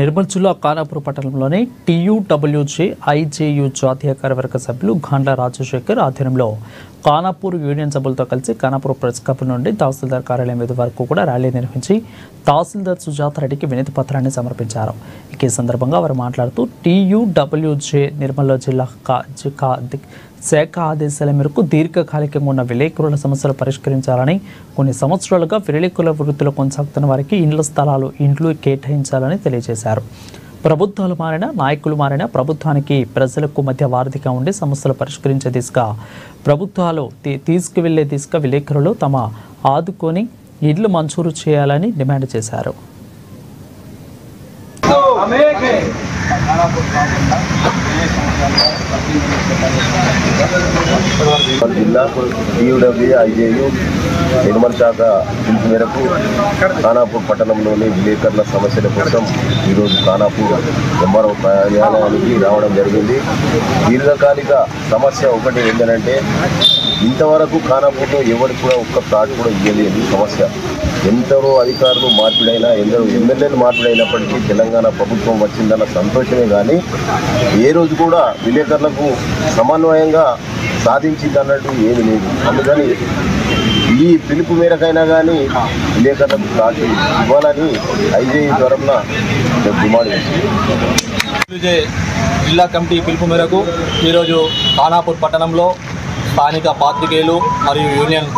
నిర్మల్ జిల్లా ఖానాపూర్ పట్టణంలోని TUWJ IJU జాతీయ కార్యవర్గ సభ్యులు గాండ్ల రాజశేఖర్ ఆధ్వర్యంలో ఖానాపూర్ యూనియన్ సభ్యులతో కలిసి ఖానాపూర్ ప్రెస్ క్లబ్ నుండి తహసీల్దార్ కార్యాలయం ఎదురు వరకు కూడా ర్యాలీ నిర్వహించి తహసీల్దార్ సుజాత రెడ్డికి వినతి పత్రాన్ని సమర్పించారు. ఈ సందర్భంగా వారు మాట్లాడుతూ టీయూడబ్ల్యూజే నిర్మల్ జిల్లా శాఖ ఆదేశాల మేరకు దీర్ఘకాలికంగా ఉన్న విలేకరుల సమస్యలు పరిష్కరించాలని, కొన్ని సంవత్సరాలుగా విలేకరుల వృత్తిలో కొనసాగుతున్న వారికి ఇండ్లు కేటాయించాలని తెలియజేశారు. ప్రభుత్వాలు మారినా, నాయకులు మారినా ప్రభుత్వానికి ప్రజలకు మధ్య వారధిగా ఉండి సమస్యలు పరిష్కరించే దిశగా ప్రభుత్వాలు తీసుకువెళ్లే దిశగా విలేకరులు తమ ఆదుకొని ఇండ్లు మంజూరు చేయాలని డిమాండ్ చేశారు. జిల్లా టీయూడబ్ల్యూఐజేయు నిర్మల్ శాఖ పిలుపు మేరకు ఖానాపూర్ పట్టణంలోని విలేకరుల సమస్యల కోసం ఈరోజు ఖానాపూర్ ఎంఆర్ఓ కార్యాలయానికి రావడం జరిగింది. దీర్ఘకాలిక సమస్య ఒకటి ఏంటంటే ఇంతవరకు ఖానాపూర్లో ఎవరికి కూడా ఒక్క ప్లాట్ కూడా ఇవ్వలేదు. సమస్య ఎందరో అధికారులు మార్పిడైనా, ఎందరో ఎమ్మెల్యేలు మార్పిడైనప్పటికీ తెలంగాణ ప్రభుత్వం వచ్చిందన్న సంతోషమే కానీ ఏ రోజు కూడా విలేకరులకు సమన్వయంగా సాధించిందన్నట్టు ఏమీ లేదు. అందుకని ఈ పిలుపు మేరకైనా కానీ విలేకరులకు ప్లాట్ ఇవ్వాలని ఐజేయు తరఫున డిమాండ్ చేసింది. జిల్లా కమిటీ పిలుపు మేరకు ఈరోజు ఖానాపూర్ పట్టణంలో స్థానిక పాత్రికేయులు మరియు యూనియన్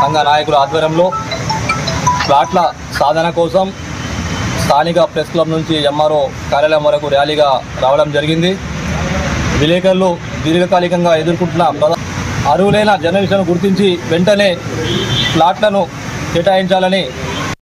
సంఘ నాయకుల ఆధ్వర్యంలో ప్లాట్ల సాధన కోసం స్థానిక ప్రెస్ క్లబ్ నుంచి ఎంఆర్ఓ కార్యాలయం వరకు ర్యాలీగా రావడం జరిగింది. విలేకరులు దీర్ఘకాలికంగా ఎదుర్కొంటున్న అర్హులైన జర్నలిస్టులను గుర్తించి వెంటనే ప్లాట్లను కేటాయించాలని